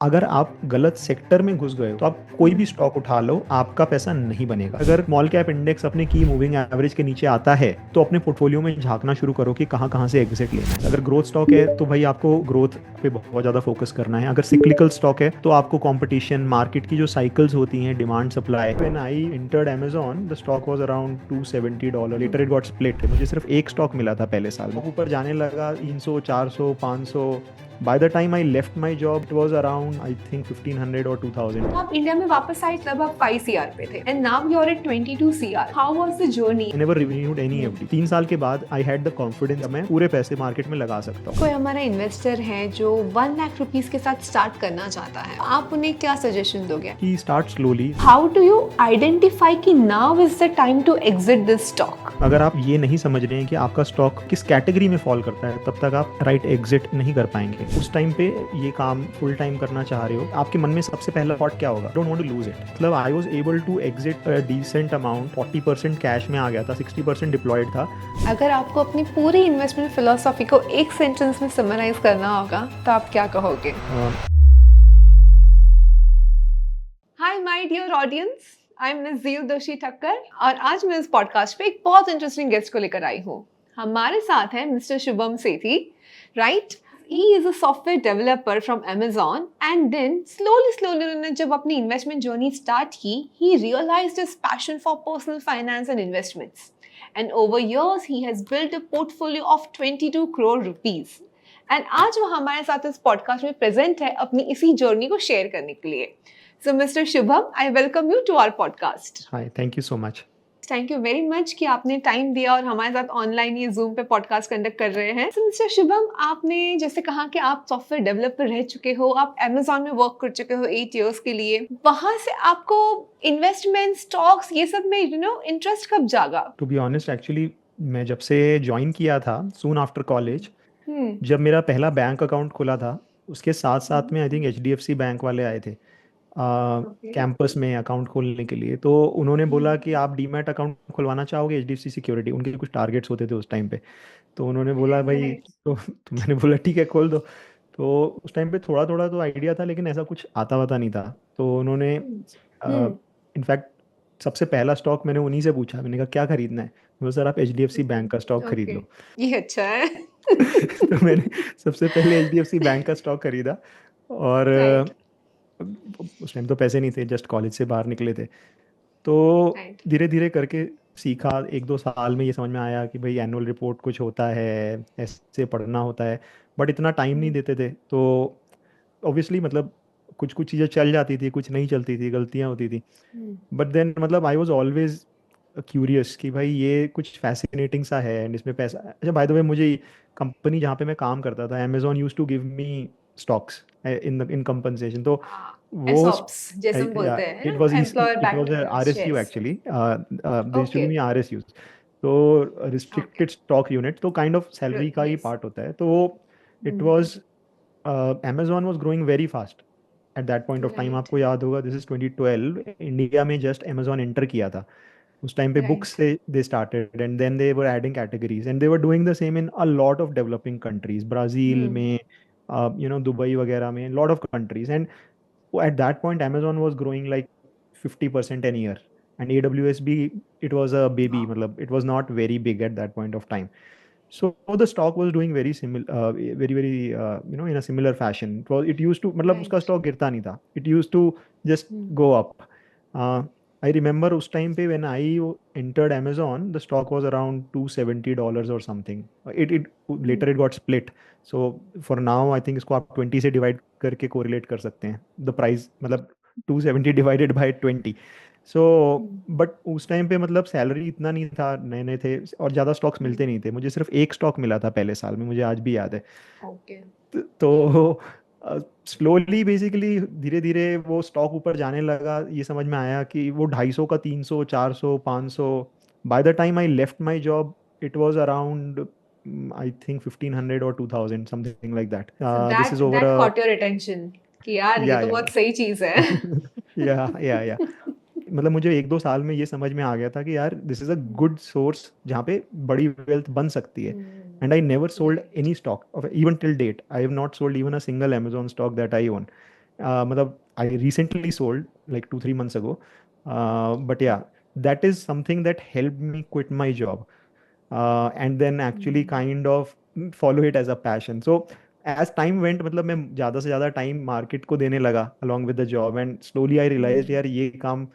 अगर आप गलत सेक्टर में घुस गए हो तो आप कोई भी स्टॉक उठा लो, आपका पैसा नहीं बनेगा। अगर स्मॉल कैप इंडेक्स अपने की मूविंग एवरेज के नीचे आता है तो अपने पोर्टफोलियो में झांकना शुरू करो कि कहाँ कहाँ से एग्जिट लेना है। अगर ग्रोथ स्टॉक है तो भाई आपको ग्रोथ पे बहुत ज़्यादा फोकस करना है। अगर सिक्लिकल स्टॉक है तो आपको कंपटीशन, मार्केट की जो साइकिल्स होती हैं, demand supply. When I entered Amazon the stock was around $270। Later it got split. मुझे सिर्फ एक स्टॉक मिला था पहले साल में, ऊपर जाने लगा 300, 400, 500। By the time I left my job, it was around I think 1500 or 2000. तो आप इंडिया में वापस आए तब आप 5 सीआर पे थे and now you are at 22 CR. How was the journey? I never renewed any FD. 3 साल के बाद I had the confidence मैं पूरे पैसे मार्केट में लगा सकता हूँ। कोई हमारा इन्वेस्टर है जो 1 लाख रुपीस के साथ स्टार्ट करना चाहता है, आप उन्हें क्या सजेशन दोगे? कि start slowly. How do you identify कि now is the time to exit this stock? अगर आप ये नहीं समझ रहे हैं कि आपका स्टॉक किस कैटेगरी में फॉल करता है, तब तक आप राइट एग्जिट नहीं कर पाएंगे। उस टाइम पे ये काम फुल टाइम करना चाह रहे हो, आपके मन में सबसे पहला थॉट क्या होगा? Don't want to lose it. मतलब I was able to exit a decent amount. 40% cash में आ गया था, 60% डिप्लॉयड था। अगर आपको अपनी पूरी इन्वेस्टमेंट फिलोसॉफी को एक सेंटेंस में समराइज करना होगा तो आप क्या कहोगे? Hi my dear audience, I am Nazir Doshi Thakkar और आज मैं इस पॉडकास्ट पे एक बहुत इंटरेस्टिंग गेस्ट को लेकर आई हूँ। हमारे साथ है mister Shubham Sethi, right? He is a software developer from Amazon and then slowly उन्होंने जब अपनी इन्वेस्टमेंट जर्नी स्टार्ट की, he realized his passion for personal finance and investments. And over years, he has built a portfolio of 22 crore rupees. And आज वो हमारे साथ इस podcast में प्रेजेंट है अपनी इसी जर्नी को शेयर करने के लिए। So Mr. Shubham, I welcome you to our podcast. Hi, thank you so much. Thank you very much कि आपने टाइम दिया और हमारे साथ ऑनलाइन ये जूम पे पॉडकास्ट कंडक्ट कर रहे हैं। So, मिस्टर शुभम, आपने जैसे कहा कि आप सॉफ्टवेयर डेवलपर रह चुके हो, आप Amazon में वर्क कर चुके हो 8 इयर्स के लिए। वहां से आपको इन्वेस्टमेंट, स्टॉक्स, ये सब में इंटरेस्ट कब जागा? टू बी ऑनेस्ट, एक्चुअली मैं जब से ज्वाइन किया था सून आफ्टर कॉलेज, जब मेरा पहला बैंक अकाउंट खुला था, उसके साथ साथ में आई थिंक HDFC बैंक वाले आए थे कैंपस में अकाउंट खोलने के लिए। तो उन्होंने बोला कि आप डीमैट अकाउंट खुलवाना चाहोगे HDFC सिक्योरिटी, उनके कुछ टारगेट्स होते थे उस टाइम पे। तो उन्होंने बोला भाई, तो मैंने बोला ठीक है खोल दो। तो उस टाइम पे थोड़ा थोड़ा तो आइडिया था, लेकिन ऐसा कुछ आता वाता नहीं था। तो उन्होंने इनफैक्ट सबसे पहला स्टॉक मैंने उन्हीं से पूछा। मैंने कहा क्या खरीदना है? बोला सर आप HDFC बैंक का स्टॉक खरीद लो। ये अच्छा है। तो मैंने सबसे पहले HDFC बैंक का स्टॉक खरीदा। और उस टाइम तो पैसे नहीं थे, जस्ट कॉलेज से बाहर निकले थे। तो धीरे धीरे करके सीखा। 1-2 साल में ये समझ में आया कि भाई एनुअल रिपोर्ट कुछ होता है, ऐसे पढ़ना होता है, बट इतना टाइम नहीं देते थे। तो ऑब्वियसली मतलब कुछ कुछ चीज़ें चल जाती थी, कुछ नहीं चलती थी, गलतियाँ होती थी। बट देन मतलब आई वॉज ऑलवेज क्यूरियस कि भाई ये कुछ फैसिनेटिंग सा है एंड इसमें पैसा। अच्छा, बाय द वे, मुझे कंपनी जहाँ पे मैं काम करता था, Amazon use to give me stocks in compensation. तो वो ESOPs जैसे हम बोलते हैं, it was employer it was backed RSU shares. Actually, they used to okay, give me RSUs। तो रिस्ट्रिक्टेड स्टॉक यूनिट, तो काइंड ऑफ सैलरी का ही यस। पार्ट होता है। तो it was Amazon was growing very fast at that point of time. Right, आपको याद होगा, दिस इज 2012, इंडिया में जस्ट Amazon एंटर किया था। उस टाइम पे बुक्स राइट। से they started and then they were adding categories and they were doing the same in a lot of developing countries, Brazil में, दुबई वगैरह में, lot of countries. And at that point Amazon was growing like 50% an year, and AWS भी, it was a baby, मतलब it was not very big at that point of time. So the stock was doing very similar, very very in a similar fashion. It used to, मतलब उसका right. stock गिरता नहीं था, it used to just go up. uh, I remember उस time पे when I entered Amazon, the stock was around $270 or something. It later it got split. So for now I think इसको आप 20 से divide करके correlate कर सकते हैं the price, मतलब 270 डिवाइडेड बाय 20। सो बट उस टाइम पे मतलब सैलरी इतना नहीं था, नए नए थे और ज़्यादा स्टॉक्स मिलते नहीं थे। मुझे सिर्फ एक स्टॉक मिला था पहले साल में, मुझे आज भी याद है। ओके। तो स्लोली बेसिकली धीरे धीरे वो स्टॉक ऊपर जाने लगा। ये समझ में आया कि वो 250 का 300, 400, 500। By the time I left my job, it was around I think 1500 or 2000, something like that. So this is that over that a caught your attention कि यार ये या तो या बहुत सही चीज है। या मतलब मुझे 1-2 साल में ये समझ में आ गया था कि यार this is a good source जहाँ पे बड़ी वेल्थ बन सकती है। And I never sold right. Any stock, even till date I have not sold even a single Amazon stock that I own. मतलब I recently sold like 2-3 months ago, but yeah, that is something that helped me quit my job, and then actually kind of follow it as a passion. So as time went, मतलब मैं ज़्यादा से ज़्यादा time market को देने लगा along with the job, and slowly I realized यार ये काम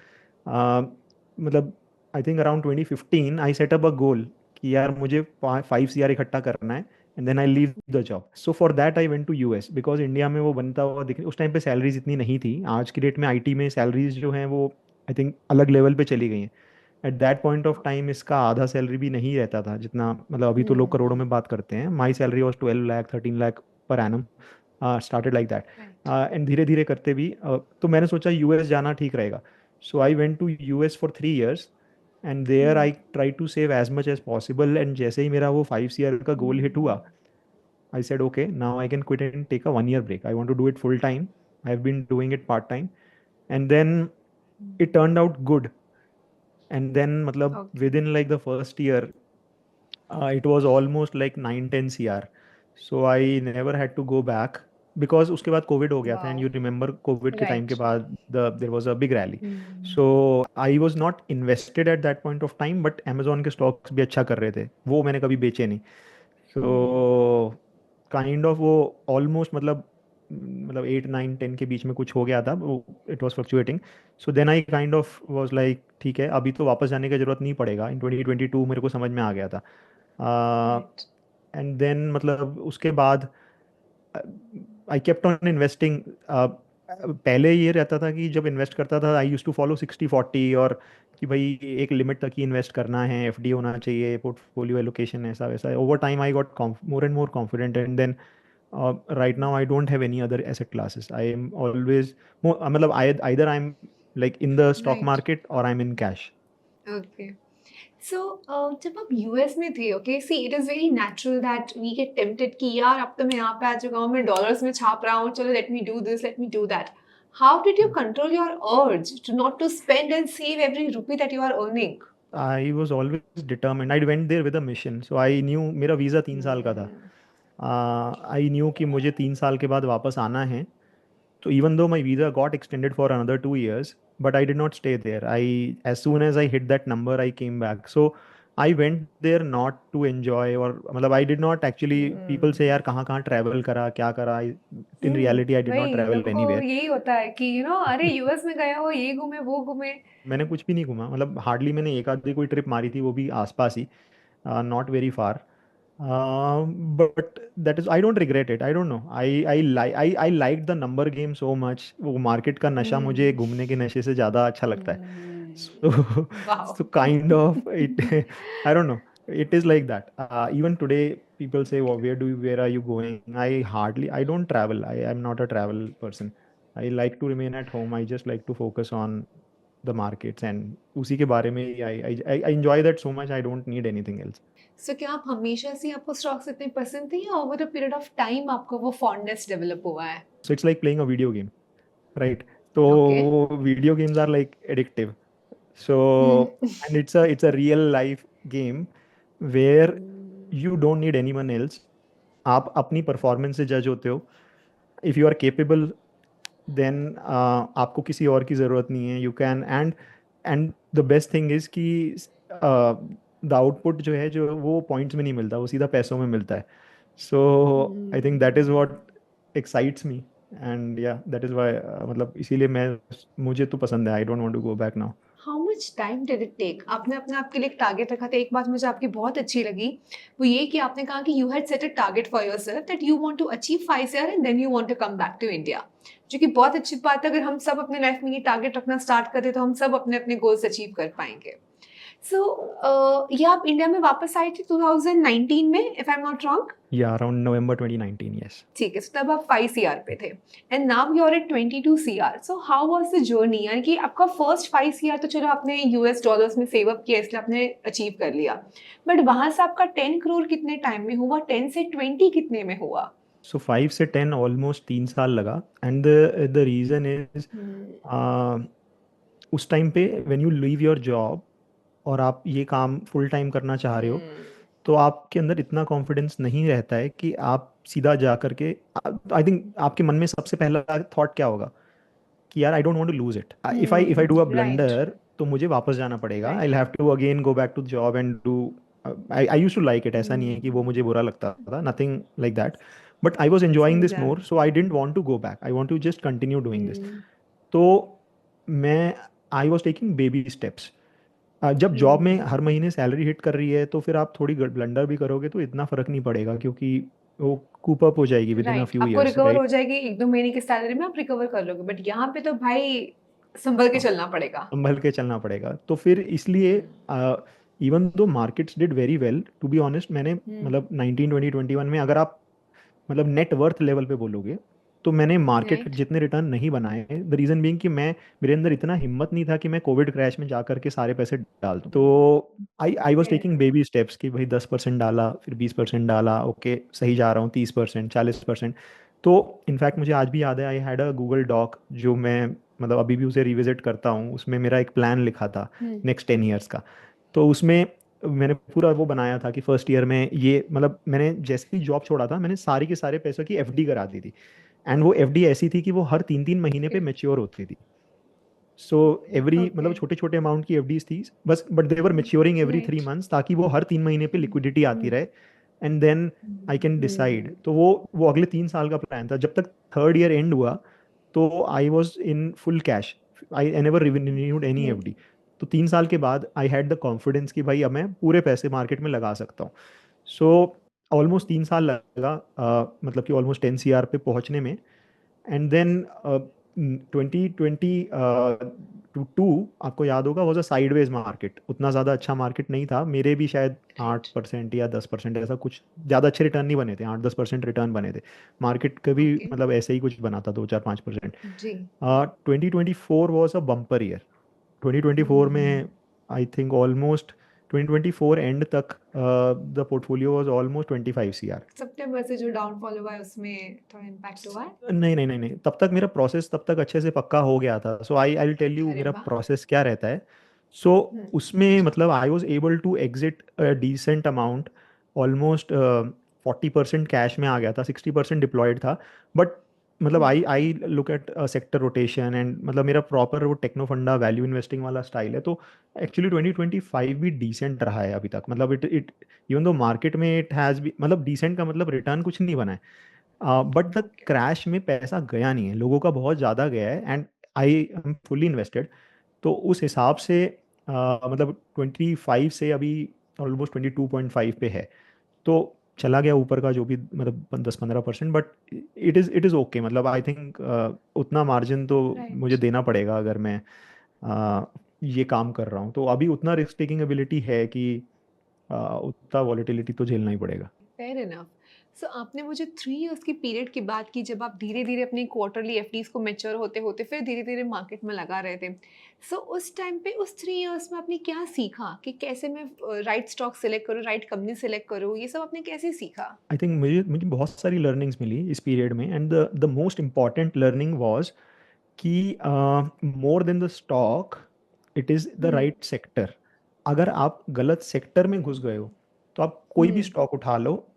मतलब I think around 2015 I set up a goal कि यार मुझे 5 CR इकट्ठा करना है, and then I leave the job. So for that I went to US, because India में वो बनता हुआ दिख, उस टाइम पे सैलरीज इतनी नहीं थी. आज की डेट में आईटी में सैलरीज जो हैं वो आई थिंक अलग लेवल पे चली गई हैं. Eight that point of time इसका आधा सैलरी भी नहीं रहता था जितना, मतलब अभी तो लोग करोड़ों में बात करते हैं. My salary was 12 lakh 13 lakh per annum, started like that. And धीरे धीरे करते भी तो मैंने सोचा यूएस जाना ठीक रहेगा. So I went to US for 3 years, and there I try to save as much as possible. And जैसे ही मेरा वो 5 CR का गोल हिट हुआ, I said, okay, now I can quit and take a 1 year break. I want to do it full time. I've been doing it part time. And then it turned out good. And then, matlab, within like the first year, it was almost like 9-10 CR. So I never had to go back because उसके बाद Covid हो गया था. And you remember Covid के time के बाद there was a big rally. So I was not invested at that point of time, but Amazon के stocks भी अच्छा कर रहे थे, वो मैंने कभी बेचे नहीं. सो काइंड ऑफ वो ऑलमोस्ट मतलब 8-9-10 के बीच में कुछ हो गया था वो. It was fluctuating. So then I kind of was like ठीक है, अभी तो वापस जाने की जरूरत नहीं पड़ेगा. इन 2022 मेरे को समझ में आ गया था. एंड देन मतलब उसके बाद आई केप्ट ऑन इन्वेस्टिंग. पहले ये रहता था कि जब इन्वेस्ट करता था आई यूज टू फॉलो 60-40, और कि भाई एक लिमिट तक ही इन्वेस्ट करना है, एफडी होना चाहिए, पोर्टफोलियो एलोकेशन, ऐसा वैसा. Over time I got more and more confident, and then right now I don't have any other asset classes. I am always मतलब either I'm like in the stock market or I'm in cash. Okay. So जब आप US में थे, okay, see it is very natural that we get tempted कि यार अब तो मैं यहाँ पे आ चुका हूँ, मैं डॉलर्स में छाप रहा हूँ, चलो let me do this, let me do that. How did you control your urge to not to spend and save every rupee that you are earning? I was always determined. I went there with a mission. So I knew मेरा visa 3 साल का था. I knew कि मुझे 3 साल के बाद वापस आना है. So even though my visa got extended for another 2 years, but I did not stay there. As soon as I hit that number, I came back. So I went there not to enjoy, or मतलब I did not actually. People say यार कहाँ कहाँ travel करा, क्या करा. In reality, I did not travel anywhere. यही होता है कि अरे यूएस में गया हो, ये घूमे वो घूमे. मैंने कुछ भी नहीं घूमा, मतलब हार्डली. मैंने एक आधी कोई ट्रिप मारी थी, वो भी आसपास ही, not very far. But that is, I don't regret it. I don't know. I liked the number game so much. वो मार्केट का नशा मुझे घूमने के नशे से ज़्यादा अच्छा लगता है. So so kind of it. I don't know. It is like that. Even today, people say, "Well, where are you going?" I don't travel. I am not a travel person. I like to remain at home. I just like to focus on the markets, and उसी के बारे में I enjoy that so much. I don't need anything else. So क्या आप हमेशा से आपको stocks इतने पसंद थे, या over a period of time आपको वो फॉन्डनेस डेवलप हुआ है? So it's like playing a video game, right? So video games are like addictive. So and it's a real life game where you don't need anyone else. आप अपनी performance से जज होते हो. If you are capable, then आपको किसी और की ज़रूरत नहीं है. You can. And the best thing is कि द आउटपुट जो है, जो वो पॉइंट्स में नहीं मिलता, वो सीधा पैसों में मिलता है. So I think that is what excites me. And या दैट इज़ वाई, मतलब इसीलिए मुझे तो पसंद है. I don't want to go back now. How much time did it take? आपने अपने आप के लिए एक टारगेट रखा था. एक बात मुझे आपकी बहुत अच्छी लगी, वो ये कि आपने कहा कि you had set a target for yourself that you want to achieve 5 year and then you want to come back to India, जो कि बहुत अच्छी बात है. अगर हम सब अपने लाइफ में ये टारगेट रखना स्टार्ट करते तो हम सब अपने अपने गोल्स अचीव कर पाएंगे. सो ये आप इंडिया में वापस आए थे 2019 में, if I am not wrong? या अराउंड नवंबर 2019. यस. ठीक है. सो तब आप 5 CR पे थे and now you are at 22 CR. So how was the journey? यानी कि आपका फर्स्ट 5 CR तो चलो आपने यूएस डॉलर्स में सेव अप किया, इसलिए आपने अचीव कर लिया, बट वहां से आपका 10 करोड़ कितने टाइम में हुआ? 10 से 20 कितने में हुआ? So 5 से 10 ऑलमोस्ट 3 साल लगा. एंड द रीजन इज, उस टाइम पे when you leave your job और आप ये काम फुल टाइम करना चाह रहे हो, तो आपके अंदर इतना कॉन्फिडेंस नहीं रहता है कि आप सीधा जा करके, आई थिंक आपके मन में सबसे पहला थॉट क्या होगा कि यार I don't want to lose it, if I do a right blunder तो मुझे वापस जाना पड़ेगा, I right have to again go back to the job and do, I use to like it, ऐसा नहीं है कि वो मुझे बुरा लगता था, nothing like that, but I was enjoying this समझा more, so I don't want to go back, I want to just continue doing this. हम्म तो मैं I was taking baby steps. जब जॉब में हम्म हर महीने सैलरी हिट कर रही है तो फिर आप थोड़ी ब्लंडर भी करोगे तो इतना फर्क नहीं पड़ेगा, क्योंकि वो कूप अप हो जाएगी with in a right few आपको ईयर्स, रिकवर हो राइट? जाएगी, 1-2 महीने की सैलरी में आप रिकवर कर लोगे, बट यहाँ पे तो भाई संभल के हाँ, चलना पड़ेगा। संभल के चलना पड़ेगा। तो फिर इसलिए even though markets did very well, to be honest, मैंने हम्म मतलब 19 20 21 में अगर आप मतलब नेट वर्थ लेवल पे बोलोगे तो मैंने मार्केट राइट जितने रिटर्न नहीं बनाए, द रीजन बीइंग कि मैं, मेरे अंदर इतना हिम्मत नहीं था कि मैं कोविड क्रैश में जा करके सारे पैसे डाल दूं। तो I was taking baby steps कि भाई 10% डाला, फिर 20% डाला, ओके सही जा रहा हूँ, 30% 40%। तो इनफैक्ट मुझे आज भी याद है, I had a Google doc जो मैं मतलब अभी भी उसे रिविजिट करता हूँ, उसमें मेरा एक प्लान लिखा था हम्म नेक्स्ट 10 ईयर्स का। तो उसमें मैंने पूरा वो बनाया था कि फर्स्ट ईयर में ये मतलब मैंने जैसे ही जॉब छोड़ा था मैंने सारी के सारे पैसों की एफडी करा दी थी, एंड वो एफडी ऐसी थी कि वो हर 3 3 महीने पे ओके मेच्योर होती थी। सो एवरी ओके मतलब छोटे छोटे अमाउंट की एफडीज थी बस, but they were maturing every three right months ताकि वो हर 3 महीने पे लिक्विडिटी आती हम्म रहे, and then I can decide. तो वो अगले 3 साल का प्लान था, जब तक थर्ड ईयर एंड हुआ तो I was in full cash, I never renewed any hmm FD. तो 3 साल के बाद आई हैड द कॉन्फिडेंस कि भाई अब मैं पूरे पैसे मार्केट में लगा सकता हूँ। सो ऑलमोस्ट 3 साल लगा, मतलब कि ऑलमोस्ट 10 CR पे पहुंचने में। एंड देन 2022 आपको याद होगा वॉज अ साइडवेज मार्केट, उतना ज़्यादा अच्छा मार्केट नहीं था, मेरे भी शायद राइट 8% या 10% ऐसा कुछ, ज़्यादा अच्छे रिटर्न नहीं बने थे, 8 10% रिटर्न बने थे। मार्केट का भी ओके मतलब ऐसे ही कुछ बना था, 2 4 5%। जी 2024 वॉज अ बम्पर ईयर। 2024 में आई थिंक ऑलमोस्ट 2024 एंड तक the portfolio was almost 25 CR। सितंबर से जो डाउनफॉल हुआ है उसमें थोड़ा इम्पैक्ट हुआ है। नहीं नहीं नहीं नहीं, तब तक मेरा प्रोसेस तब तक अच्छे से पक्का हो गया था। सो आई विल टेल यू अरे मेरा वाह प्रोसेस क्या रहता है। सो हम्म उसमें मतलब I was able to exit decent amount, almost 40% cash में आ गया था, 60% डिप्लॉयड था। बट मतलब I hmm I look at sector rotation and मतलब मेरा प्रॉपर वो टेक्नो फंडा वैल्यू इन्वेस्टिंग वाला स्टाइल है। तो एक्चुअली 2025 भी डिसेंट रहा है अभी तक, मतलब it it even though market में इट हैज़ भी मतलब डिसेंट का मतलब रिटर्न कुछ नहीं बना है, बट द ओके क्रैश में पैसा गया नहीं है, लोगों का बहुत ज़्यादा गया है, and I am fully invested. तो उस हिसाब से मतलब 25 से अभी ऑलमोस्ट 22.5 पे है। तो चला गया ऊपर का जो भी मतलब 10 15%, बट इट इज़ ओके, मतलब आई थिंक उतना मार्जिन तो मुझे राइट देना पड़ेगा अगर मैं ये काम कर रहा हूँ, तो अभी उतना रिस्क टेकिंग एबिलिटी है कि उतना वॉलेटिलिटी तो झेलना ही पड़ेगा। Fair enough. सो आपने मुझे 3 इयर्स की पीरियड की बात की जब आप धीरे धीरे अपनी क्वार्टरली एफडीज को मैच्योर होते होते फिर धीरे धीरे मार्केट में लगा रहे थे। सो उस टाइम पे उस 3 इयर्स में आपने क्या सीखा कि कैसे मैं राइट स्टॉक सिलेक्ट करूँ, राइट कंपनी सिलेक्ट करूँ, ये सब आपने कैसे सीखा? आई थिंक मुझे मुझे बहुत सारी लर्निंग्स मिली इस पीरियड में, and the most important learning was कि more than the stock it is the hmm right sector. अगर आप गलत सेक्टर में घुस गए हो तो आप कोई भी हम्म स्टॉक उठा लो,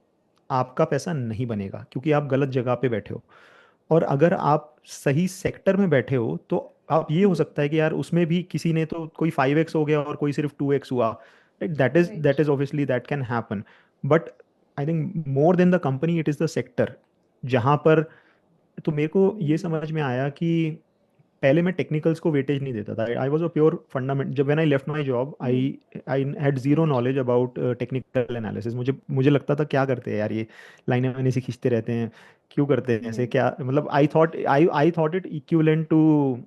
आपका पैसा नहीं बनेगा क्योंकि आप गलत जगह पे बैठे हो। और अगर आप सही सेक्टर में बैठे हो तो आप ये हो हम्म सकता है कि यार उसमें भी किसी ने तो कोई 5x हो गया और कोई सिर्फ 2x हुआ, that right is obviously that can happen. But I think more than the company it is the sector जहाँ पर, तो मेरे को ये हम्म समझ में आया कि पहले मैं टेक्निकल्स को वेटेज नहीं देता था, I was a pure fundament. जब when I left my job I hmm I had zero right knowledge about technical analysis. मुझे मुझे लगता था क्या करते हैं यार ये, लाइनें वाइनें से खींचते रहते हैं, क्यों करते हैं ऐसे, हम्म क्या मतलब I thought it equivalent to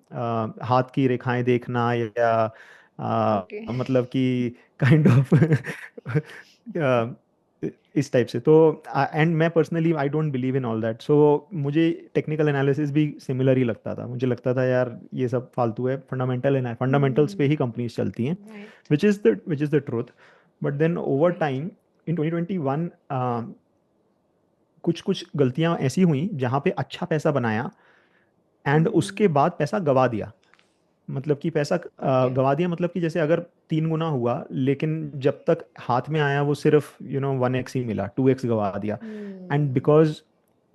हाथ की रेखाएं देखना, या ओके मतलब कि काइंड ऑफ इस टाइप से। तो एंड मैं personally I don't believe in all that, so मुझे टेक्निकल एनालिसिस भी सिमिलर ही लगता था, मुझे लगता था यार ये सब फालतू है, फंडामेंटल्स पे ही कंपनीज चलती हैं, right which is the truth. But then over right time in 2021 कुछ कुछ गलतियां ऐसी हुई जहाँ पे अच्छा पैसा बनाया एंड उसके बाद पैसा गवा दिया। मतलब कि पैसा Okay. गवा दिया, मतलब कि जैसे अगर 3 गुना हुआ, लेकिन जब तक हाथ में आया वो सिर्फ 1x ही मिला, 2x गवा दिया। And Hmm. बिकॉज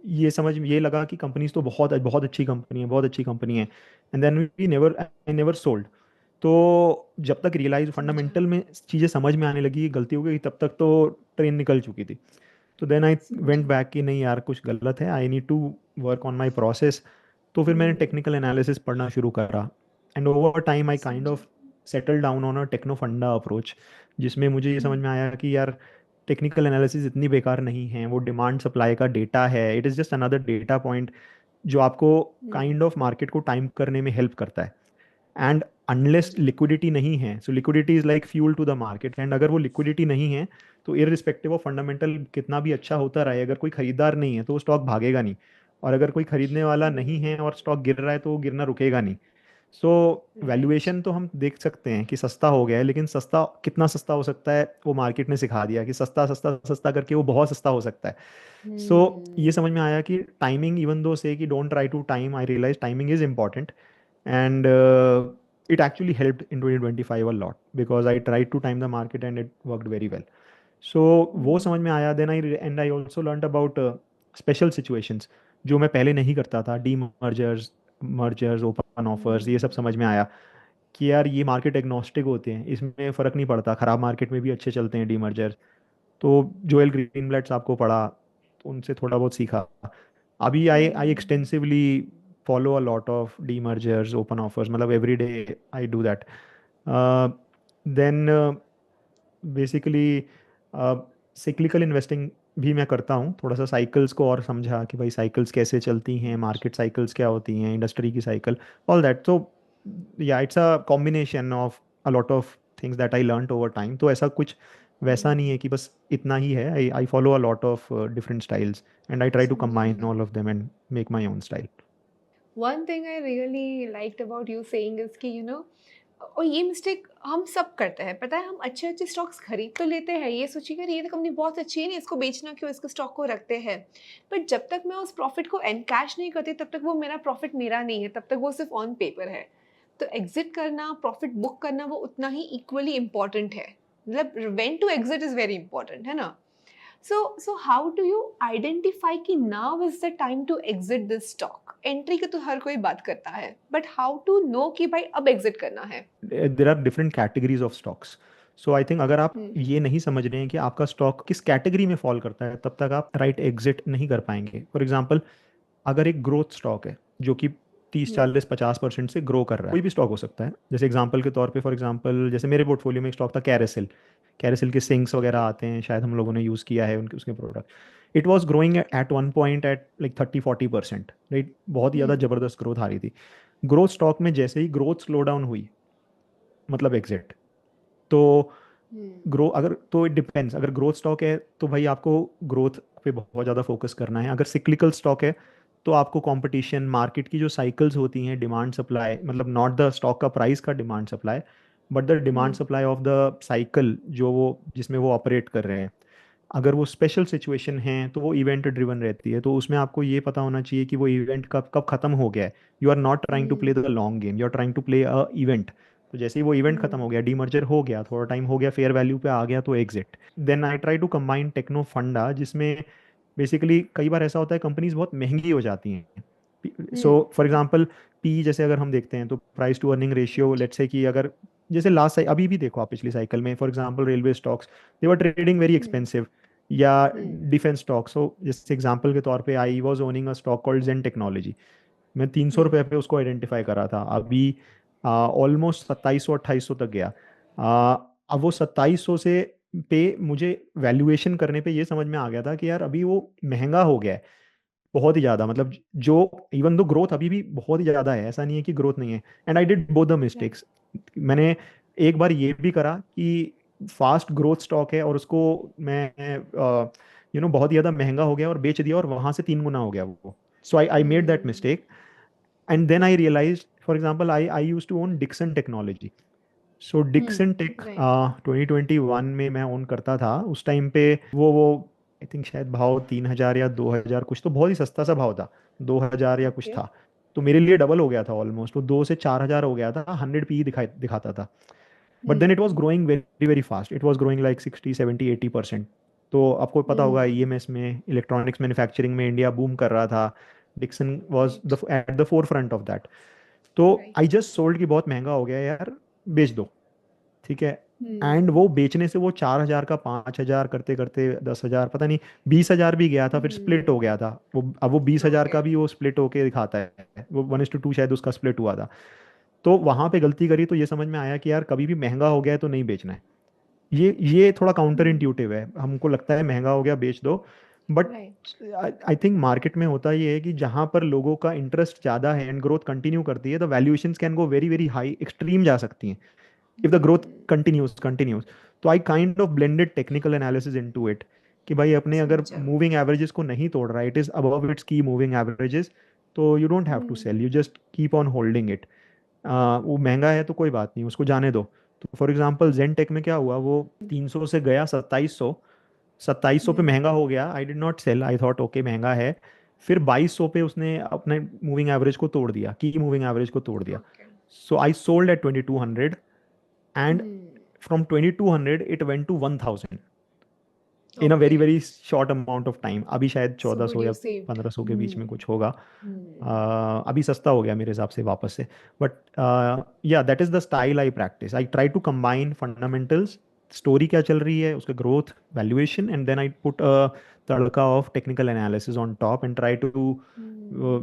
ये लगा कि कंपनीज तो बहुत बहुत अच्छी कंपनी है, बहुत अच्छी कंपनी है, and then we never I never sold. तो जब तक रियलाइज समझा फंडामेंटल में चीज़ें समझ में आने लगी, गलती हो गई, तब तक तो ट्रेन निकल चुकी थी। तो देन आई वेंट समझा। बैक कि नहीं यार, कुछ गलत है, I need to work on my process. तो फिर मैंने हम्म। टेक्निकल एनालिसिस पढ़ना शुरू करा, and over time I kind समझा। Of settle down on a techno funda approach, जिसमें मुझे ये समझ हम्म। में आया कि यार टेक्निकल एनालिसिस इतनी बेकार नहीं है, वो डिमांड सप्लाई का डेटा है, it is just another data point जो आपको हम्म। काइंड ऑफ मार्केट को टाइम करने में हेल्प करता है। एंड अनलेस समझा। लिक्विडिटी नहीं है, so liquidity is like fuel to the market, and अगर वो लिक्विडिटी नहीं है तो इररिस्पेक्टिव ऑफ फंडामेंटल कितना भी अच्छा होता रहे, अगर कोई खरीदार नहीं है तो वो स्टॉक भागेगा नहीं, और अगर कोई खरीदने वाला नहीं है हम्म। और स्टॉक गिर रहा है तो वो गिरना रुकेगा नहीं। सो राइट। वैल्यूएशन तो हम देख सकते हैं कि सस्ता हो गया है, लेकिन सस्ता कितना सस्ता हो सकता है वो मार्केट ने सिखा दिया कि सस्ता सस्ता सस्ता करके वो बहुत सस्ता हो सकता है। सो ये समझ में आया कि टाइमिंग, इवन दो से कि don't try to time, I realize timing is important. And it actually helped in 2025 a lot because I tried to time the market and it worked very well. So वो समझ में आया, then I also learned about special situations जो मैं पहले नहीं करता था, डी मर्जर्स, ओपन ऑफर्स, ये सब समझ में आया कि यार ये मार्केट एग्नोस्टिक होते हैं, इसमें फ़र्क नहीं पड़ता, ख़राब मार्केट में भी अच्छे चलते हैं डी मर्जर्स। तो जोएल ग्रीनब्लैट साहब को पढ़ा, तो उनसे थोड़ा बहुत सीखा। अभी आई extensively follow a lot of demergers, open offers, मतलब every day I do that. Then basically cyclical investing भी मैं करता हूँ, थोड़ा सा साइकिल्स को और समझा कि भाई साइकिल्स कैसे चलती हैं, मार्केट साइकिल्स क्या होती हैं, इंडस्ट्री की साइकिल, ऑल दैट। तो या it's a combination of a lot of things that I learned over time. तो ऐसा कुछ वैसा नहीं है कि बस इतना ही है, I follow a lot of different styles and I try to समझा। Combine all of them and make my own style. One thing I really liked about you saying is कि और ये मिस्टेक हम सब करते हैं, पता है, हम अच्छे अच्छे स्टॉक्स खरीद तो लेते हैं, ये सोचिए कि ये तो कंपनी बहुत अच्छी है, नहीं इसको बेचना क्यों, इसके स्टॉक को रखते हैं। बट जब तक मैं उस प्रॉफिट को एनकैश नहीं करती तब तक वो मेरा प्रॉफिट मेरा नहीं है, तब तक वो सिर्फ ऑन पेपर है। तो एग्जिट करना, प्रॉफिट बुक करना वो उतना ही इक्वली इम्पॉर्टेंट है। मतलब when to exit is very important, है ना। So how do you identify कि now is the time to exit this stock? Entry की तो हर कोई बात करता है, बट हाउ टू नो कि भाई अब एग्जिट करना है। There are different categories of stocks. So I think अगर आप हम्म। ये नहीं समझ रहे हैं कि आपका स्टॉक किस कैटेगरी में फॉल करता है, तब तक आप राइट एग्जिट नहीं कर पाएंगे। फॉर एग्जाम्पल, अगर एक ग्रोथ स्टॉक है जो कि 30 40 50% से ग्रो कर रहा है, कोई भी स्टॉक हो सकता है, जैसे एग्जांपल के तौर पे, फॉर एग्जांपल जैसे मेरे पोर्टफोलियो में एक स्टॉक था कैरेसिल। कैरेसिल के सिंक्स वगैरह ओके। आते हैं, शायद हम लोगों ने यूज़ किया है उनके उसके product. It was growing at one point at like 30 40%, राइट, बहुत ही ज़्यादा हम्म। ज़बरदस्त ग्रोथ आ रही थी। ग्रोथ स्टॉक में जैसे ही ग्रोथ स्लो डाउन हुई, मतलब एग्जिट। तो हम्म। ग्रो अगर तो इट डिपेंड्स, अगर ग्रोथ स्टॉक है तो भाई आपको ग्रोथ पे बहुत ज़्यादा फोकस करना है। अगर सिक्लिकल स्टॉक है तो आपको कंपटीशन, मार्केट की जो साइकिल्स होती हैं, डिमांड सप्लाई, मतलब नॉट द स्टॉक का प्राइस का demand supply, but the demand hmm. Supply of the cycle जो वो जिसमें वो ऑपरेट कर रहे हैं। अगर वो स्पेशल सिचुएशन है तो वो इवेंट ड्रिवन रहती है, तो उसमें आपको ये पता होना चाहिए कि वो इवेंट कब कब खत्म हो गया है। You are not trying to play the long game, you are trying to play a event. तो जैसे ही वो इवेंट खत्म हो हम्म। गया, डीमर्जर हो गया, थोड़ा टाइम हो गया, फेयर वैल्यू पे आ गया, तो exit. Then I try to combine techno funda, जिसमें बेसिकली कई बार ऐसा होता है कंपनीज बहुत महंगी हो जाती हैं। सो हम्म। फॉर एग्जांपल, पी जैसे अगर हम देखते हैं तो price to earning ratio, let's say कि अगर जैसे लास्ट अभी भी देखो आप पिछली साइकिल में, for example railway stocks, they were trading very hmm. Expensive, या हम्म। Defence stocks. सो जैसे एग्जांपल के तौर पे I was owning a stock called Zen technology. मैं 300 रुपये हम्म। पे उसको आइडेंटिफाई करा था, अभी ऑलमोस्ट 2700 2800 तक गया। आ, अब वो 2700 से पे मुझे वैल्यूएशन करने पे ये समझ में आ गया था कि यार अभी वो महंगा हो गया है बहुत ही ज़्यादा, मतलब जो इवन दो ग्रोथ अभी भी बहुत ही ज़्यादा है, ऐसा नहीं है कि ग्रोथ नहीं है। And I did both the right. Mistakes. मैंने एक बार ये भी करा कि फास्ट ग्रोथ स्टॉक है और उसको मैं बहुत ही ज़्यादा महंगा हो गया और बेच दिया, और वहाँ से 3 गुना हो गया वो। So I I made that hmm. Mistake, and then I realise, for example, I use to own Dixon technology. So Dixon tech right. 2021 में मैं ओन करता था। उस टाइम पे वो आई थिंक शायद भाव 3000 या 2000 कुछ, तो बहुत ही सस्ता सा भाव था, 2000 या कुछ ओके। था। तो मेरे लिए डबल हो गया था ऑलमोस्ट, वो 2 से 4 हज़ार हो गया था, 100 पी दिखाता था। But then it was growing very very fast, it was growing like 60 70 80%। तो आपको पता होगा ईएमएस में, इलेक्ट्रॉनिक्स मैन्युफैक्चरिंग में इंडिया बूम कर रहा था, Dixon was the at the forefront of that. तो आई जस्ट सोल्ड कि बहुत महंगा हो गया यार, बेच दो, ठीक है। एंड वो बेचने से वो 4 हज़ार का 5 हज़ार करते करते 10 हज़ार, पता नहीं 20 हज़ार भी गया था, फिर स्प्लिट हो गया था वो। अब वो 20 हज़ार का भी वो स्प्लिट होके दिखाता है, वो 1:2 शायद उसका स्प्लिट हुआ था। तो वहां पे गलती करी, तो ये समझ में आया कि यार कभी भी महंगा हो गया है तो नहीं बेचना है। ये थोड़ा काउंटर इंट्यूटिव है, हमको लगता है महंगा हो गया बेच दो, बट आई थिंक मार्केट में होता ये है कि जहां पर लोगों का इंटरेस्ट ज्यादा है एंड ग्रोथ कंटिन्यू करती है, तो valuations can go very very high, extreme जा सकती हैं इफ द ग्रोथ कंटिन्यूज। तो आई kind of blended technical analysis into it, कि भाई अपने अगर मूविंग एवरेजेस को नहीं तोड़ रहा है, it is above its key moving averages, तो you don't have to sell, you just keep on holding it. वो महंगा है तो कोई बात नहीं, उसको जाने दो। तो फॉर एग्जांपल जेनटेक में क्या हुआ, वो 300 से गया 2700, 2700 पे महंगा हो गया, I did not sell, I thought okay महंगा है। फिर 2200 पे उसने अपने मूविंग एवरेज को तोड़ दिया, की मूविंग एवरेज को तोड़ दिया। So I sold at 2200, and from 2200 it went to 1000 in a very very short amount of time. अभी शायद 1400 या 1500 के बीच में कुछ होगा। अभी सस्ता हो गया मेरे हिसाब से वापस से। बट या that is the style I practice, I try to combine fundamentals, story क्या चल रही है, उसका growth, valuation, and then I put tadka of technical analysis on top and try to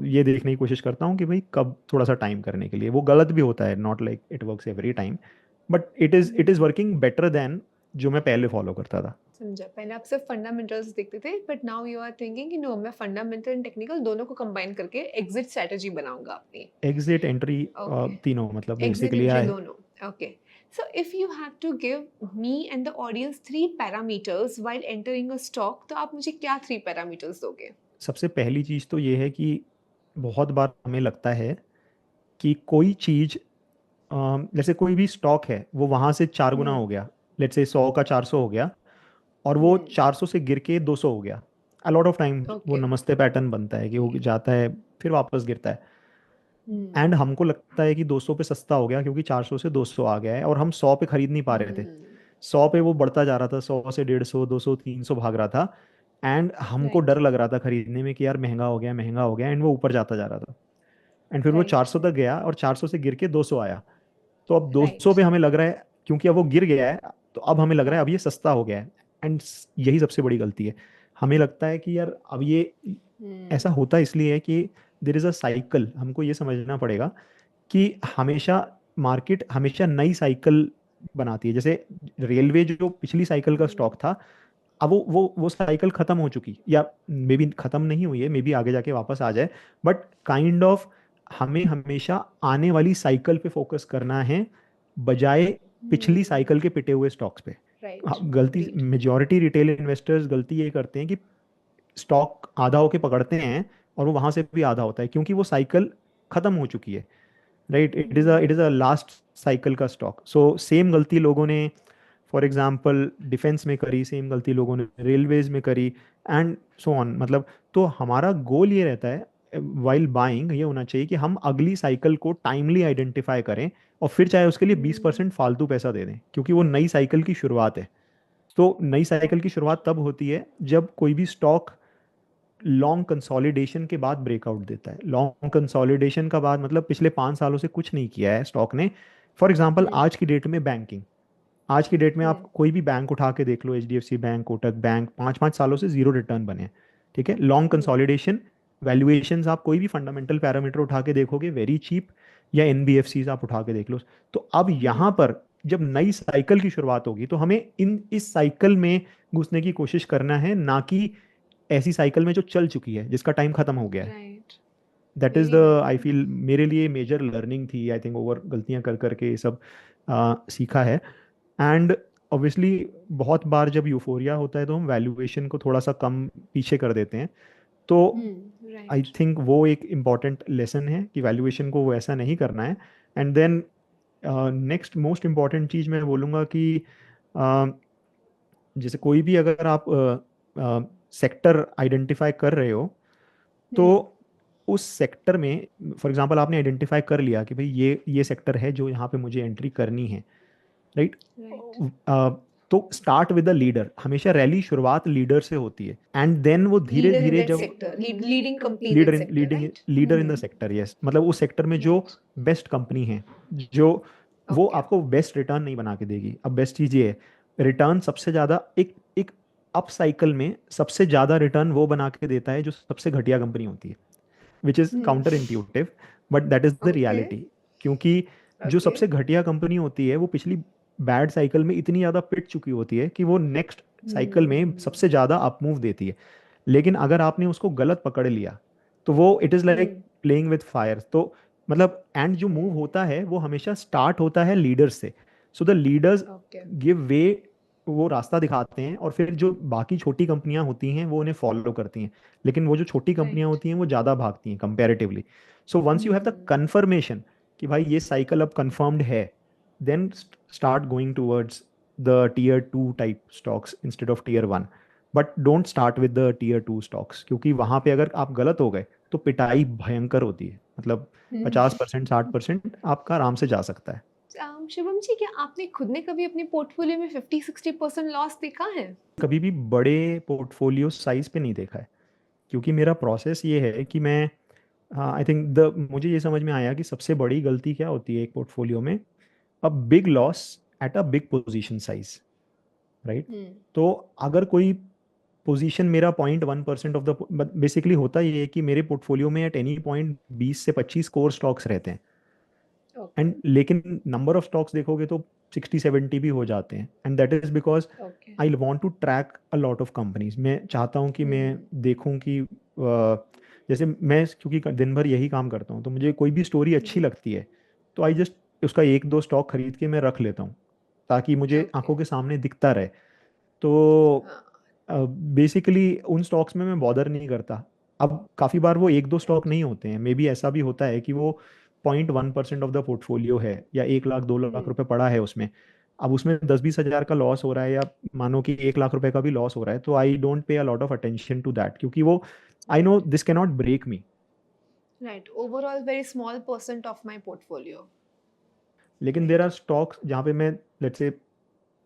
ये देखने की कोशिश करता हूँ कि भाई कब थोड़ा सा टाइम करने के लिए। वो गलत भी होता है, not like it works every time, but it is working better than जो मैं पहले फॉलो करता था। समझा, पहले आप सिर्फ फंडामेंटल्स देखते थे, but now you are thinking कि नो, मैं फंडामेंटल एंड टेक्निकल दोनों को कंबाइन करके एग्जिट स्ट्रेटजी बनाऊंगा अपनी। Exit entry Okay. तीनों मतलब Exit बेसिकली entry आए। दोनों. Okay. So if you have to give me and the audience 3 parameters while entering a stock, तो आप मुझे क्या 3 parameters दोगे? सबसे पहली चीज़ तो ये है कि बहुत बार हमें लगता है कि कोई चीज़, जैसे कोई भी स्टॉक है वो वहाँ से 4 गुना हो गया, लेट्स से 100 का 400 हो गया, और वो 400 से गिर के 200 हो गया। अ लॉट ऑफ टाइम वो Okay. नमस्ते पैटर्न बनता है कि वो जाता है फिर वापस गिरता है, Hmm. एंड हमको लगता है कि 200 पे सस्ता हो गया क्योंकि 400 से 200 आ गया है, और हम 100 पे खरीद नहीं पा रहे थे। 100 पे वो बढ़ता जा रहा था, 100 से 150, 200, 300 भाग रहा था, एंड हमको Right. डर लग रहा था खरीदने में कि यार महंगा हो गया महंगा हो गया, एंड वो ऊपर जाता जा रहा था। एंड फिर वो Right. 400 तक गया और 400 से गिर के 200 आया। तो अब 200 Right. पे हमें लग रहा है, क्योंकि अब वो गिर गया है, तो अब हमें लग रहा है हाँ. अब ये सस्ता हो गया है। एंड यही सबसे बड़ी गलती है, हमें लगता है कि यार अब ये ऐसा होता इसलिए है कि देर इज़ अ साइकिल। हमको ये समझना पड़ेगा कि हमेशा मार्केट हमेशा नई साइकिल बनाती है। जैसे रेलवे जो पिछली साइकिल का स्टॉक था, अब वो साइकिल खत्म हो चुकी, या मे बी खत्म नहीं हुई है, मे बी आगे जाके वापस आ जाए, बट काइंड ऑफ हमें हमेशा आने वाली साइकिल पे फोकस करना है, बजाय पिछली साइकिल के पिटे हुए स्टॉक्स पे। Right. गलती Agreed. मेजॉरिटी रिटेल इन्वेस्टर्स गलती ये करते हैं कि स्टॉक आधा होके पकड़ते हैं, और वो वहां से भी आधा होता है क्योंकि वो साइकिल खत्म हो चुकी है, right. It is a last cycle का स्टॉक। सो सेम गलती लोगों ने फॉर एग्जाम्पल डिफेंस में करी, सेम गलती लोगों ने रेलवेज में करी, एंड सो ऑन। मतलब तो हमारा गोल ये रहता है वाइल बाइंग, ये होना चाहिए कि हम अगली साइकिल को टाइमली आइडेंटिफाई करें, और फिर चाहे उसके लिए 20% फालतू पैसा दे दें, क्योंकि वो नई साइकिल की शुरुआत है। तो नई साइकिल की शुरुआत तब होती है जब कोई भी स्टॉक लॉन्ग कंसोलिडेशन के बाद ब्रेकआउट देता है। लॉन्ग कंसोलिडेशन का बाद मतलब पिछले 5 सालों से कुछ नहीं किया है स्टॉक ने। फॉर एग्जाम्पल आज की डेट में बैंकिंग, आज की डेट में आप कोई भी बैंक उठा के देख लो, एचडीएफसी बैंक, कोटक बैंक, 5 5 सालों से जीरो रिटर्न बने हैं, ठीक है। लॉन्ग कंसोलिडेशन, वैल्यूएशंस, आप कोई भी फंडामेंटल पैरामीटर उठा के देखोगे वेरी चीप, या एनबीएफसीज आप उठा के देख लो। तो अब यहाँ पर जब नई साइकिल की शुरुआत होगी तो हमें इस साइकिल में घुसने की कोशिश करना है, ना कि ऐसी साइकिल में जो चल चुकी है, जिसका टाइम खत्म हो गया है। Right. That is Very the, well I put. Feel मेरे लिए मेजर लर्निंग थी, आई थिंक ओवर गलतियां कर करके ये सब सीखा है। एंड ऑब्वियसली बहुत बार जब यूफोरिया होता है तो हम वैल्यूएशन को थोड़ा सा कम पीछे कर देते हैं। तो आई Right. थिंक वो एक इम्पॉर्टेंट लेसन है कि वैल्यूएशन को वो ऐसा नहीं करना है। And then next most important चीज़ मैं बोलूँगा कि uh, जैसे कोई भी अगर आप सेक्टर आइडेंटिफाई कर रहे हो, तो उस सेक्टर में फॉर एग्जांपल आपने आइडेंटिफाई कर लिया कि भाई ये सेक्टर है जो यहाँ पे मुझे एंट्री करनी है, राइट? तो स्टार्ट विद द लीडर, हमेशा रैली शुरुआत लीडर से होती है, एंड देन वो धीरे लीडर इन धीरे दैट जब sector, leading company in leader that in sector, leading right? Leader in the sector, yes, मतलब उस सेक्टर में जो राइट, बेस्ट कंपनी है, जो वो ओके, आपको बेस्ट रिटर्न नहीं बना के देगी। अब बेस्ट चीज ये है, रिटर्न सबसे ज्यादा एक एक अप साइकिल में सबसे ज्यादा रिटर्न वो बना के देता है जो सबसे घटिया कंपनी होती है, which is counter intuitive, but that is the okay, reality. क्योंकि जो ओके, सबसे घटिया कंपनी होती है वो पिछली बैड साइकिल में इतनी ज्यादा पिट चुकी होती है कि वो नेक्स्ट साइकिल में सबसे ज्यादा अप मूव देती है। लेकिन अगर आपने उसको गलत पकड़ लिया तो वो it is like playing with fire. तो मतलब एंड जो मूव होता है वो हमेशा स्टार्ट होता है लीडर्स से। So the leaders okay, give way, वो रास्ता दिखाते हैं, और फिर जो बाकी छोटी कंपनियां होती हैं वो उन्हें फॉलो करती हैं। लेकिन वो जो छोटी कंपनियां राइट, होती हैं वो ज़्यादा भागती हैं comparatively. So once you have the confirmation कि भाई ये साइकिल अब कंफर्म्ड है, then start going towards the tier 2 type stocks instead of tier 1। But don't start with the tier 2 stocks, क्योंकि वहां पे अगर आप गलत हो गए तो पिटाई भयंकर होती है। मतलब 50% 60% आपका आराम से जा सकता है। शिवम जी, क्या आपने खुद ने कभी अपने पोर्टफोलियो में 50-60% लॉस देखा है? कभी भी बड़े पोर्टफोलियो साइज पे नहीं देखा है, क्योंकि मेरा प्रोसेस ये है कि मैं, हाँ, आई थिंक द मुझे ये समझ में आया कि सबसे बड़ी गलती क्या होती है एक पोर्टफोलियो में, a big loss at a big position size, right? तो अगर कोई पोजीशन मेरा 0.1% ऑफ द, बेसिकली होता ये है कि मेरे पोर्टफोलियो में एट एनी पॉइंट 20 से 25 कोर स्टॉक्स रहते हैं, ओके, एंड लेकिन नंबर ऑफ स्टॉक्स देखोगे तो 60-70 भी हो जाते हैं, and that is because okay, I want to track a lot of companies. मैं चाहता हूँ कि मैं देखूँ कि जैसे मैं क्योंकि दिन भर यही काम करता हूँ, तो मुझे कोई भी स्टोरी अच्छी लगती है तो आई जस्ट उसका एक दो स्टॉक खरीद के मैं रख लेता हूँ, ताकि मुझे ओके, आंखों के सामने दिखता रहे। तो हाँ, बेसिकली उन स्टॉक्स में मैं बॉदर नहीं करता। अब काफ़ी बार वो एक दो स्टॉक राइट, नहीं होते हैं, मे बी ऐसा भी होता है कि वो 0.1% ऑफ द पोर्टफोलियो है, या 1 लाख 2 लाख रुपए पड़ा है उसमें। अब उसमें 10-20 हज़ार का लॉस हो रहा है, या मानो कि 1 लाख रुपए का भी लॉस हो रहा है, तो I don't pay a lot of attention to that, क्योंकि वो I know right, this can not break me. Right, overall very small percent of my portfolio, लेकिन देर राइट, आर स्टॉक्स जहाँ पे मैं लेट्स से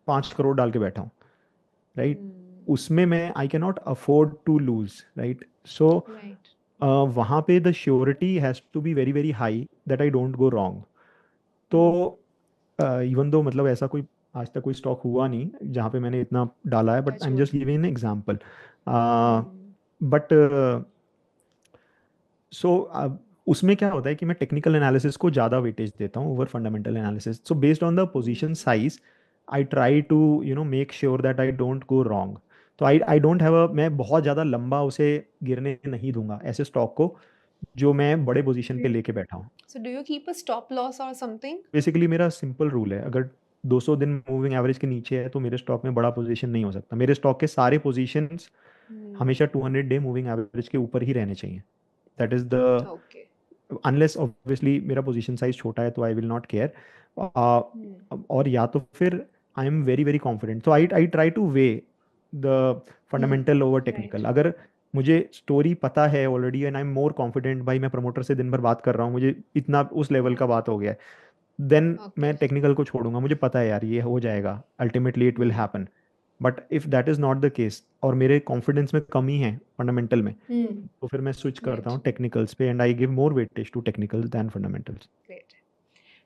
5 करोड़ डाल के बैठा हूँ, राइट? उसमें मैं I can not afford to lose, right? So right, वहाँ पे the surety has to be very very high that I don't go wrong. तो इवन दो मतलब ऐसा कोई आज तक कोई स्टॉक हुआ नहीं जहाँ पे मैंने इतना डाला है, but I am touchwood, just giving an example. Hmm, but so उसमें क्या होता है कि मैं टेक्निकल एनालिसिस को ज़्यादा वेटेज देता हूँ over fundamental analysis. So based on the position size I try to make sure that I don't go wrong. तो आई डोंट हैव अ, मैं बहुत ज़्यादा लंबा उसे गिरने नहीं दूंगा ऐसे स्टॉक को जो मैं बड़े पोजीशन पे लेके बैठा हूँ। so do you keep a stop loss or something? Basically मेरा सिंपल रूल है, अगर 200 दिन मूविंग एवरेज के नीचे है तो मेरे स्टॉक में बड़ा पोजीशन नहीं हो सकता। मेरे स्टॉक के सारे पोजीशंस हमेशा 200 डे मूविंग एवरेज के ऊपर ही रहने चाहिए। That is the, Okay, unless obviously मेरा पोजीशन साइज छोटा है तो आई विल नॉट केयर। और या तो फिर I am very very confident, तो I I try to weigh the fundamental over right, technical. अगर मुझे स्टोरी पता है already and I am more confident, भाई मैं प्रमोटर से दिन भर बात कर रहा हूँ, मुझे इतना उस लेवल का बात हो गया है, देन okay, मैं टेक्निकल को छोड़ूंगा। मुझे पता है यार ये हो जाएगा, ultimately it will happen. But if that is not the case और मेरे कॉन्फिडेंस में कमी है फंडामेंटल में, तो फिर मैं स्विच करता right, हूँ टेक्निकल्स पे, and I give more weightage to technicals than fundamentals. great.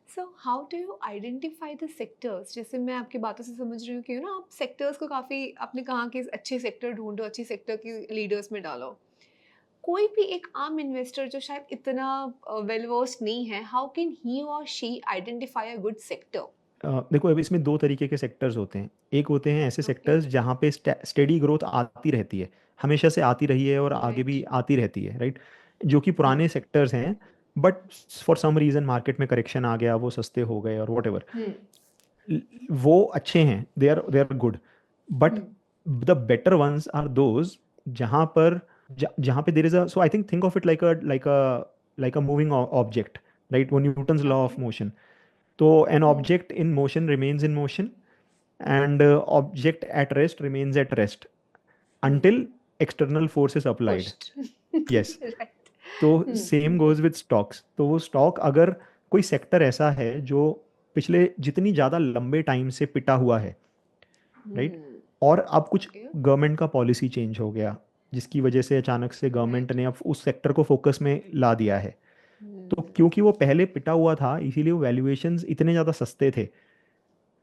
So how do you identify the sectors? जैसे मैं आपकी बातों से समझ रही हूँ कि ना आप सेक्टर्स को काफ़ी, आपने कहा कि अच्छे सेक्टर ढूंढो, अच्छी सेक्टर की लीडर्स में डालो। कोई भी एक आम इन्वेस्टर जो शायद इतना वेल वर्स्ड नहीं है, हाउ कैन ही और she identify a good sector? देखो अब इसमें दो तरीके के सेक्टर्स होते हैं। एक होते हैं ऐसे ओके, सेक्टर्स जहाँ पे स्टेडी ग्रोथ आती रहती है, हमेशा से आती रही है और आगे राइट, भी आती रहती है, राइट? जो कि पुराने सेक्टर्स हैं, but for some reason market में करेक्शन आ गया, वो सस्ते हो गए और वट एवर, वो अच्छे हैं, they are good. But the better ones are those जहाँ पर जहाँ पे there is a, so I think of it like a moving object, right? वो Newton's law okay, of motion. तो an object in motion remains in motion, and object at rest remains at rest until external force is applied. Pushed, Yes. Right, तो same goes with stocks. तो वो stock, अगर कोई sector ऐसा है जो पिछले जितनी ज़्यादा लंबे टाइम से पिटा हुआ है, राइट, और अब कुछ ओके। गवर्नमेंट का पॉलिसी चेंज हो गया जिसकी वजह से अचानक से गवर्नमेंट ने अब उस सेक्टर को फोकस में ला दिया है, तो क्योंकि वो पहले पिटा हुआ था इसीलिए वो वैल्यूएशंस इतने ज़्यादा सस्ते थे।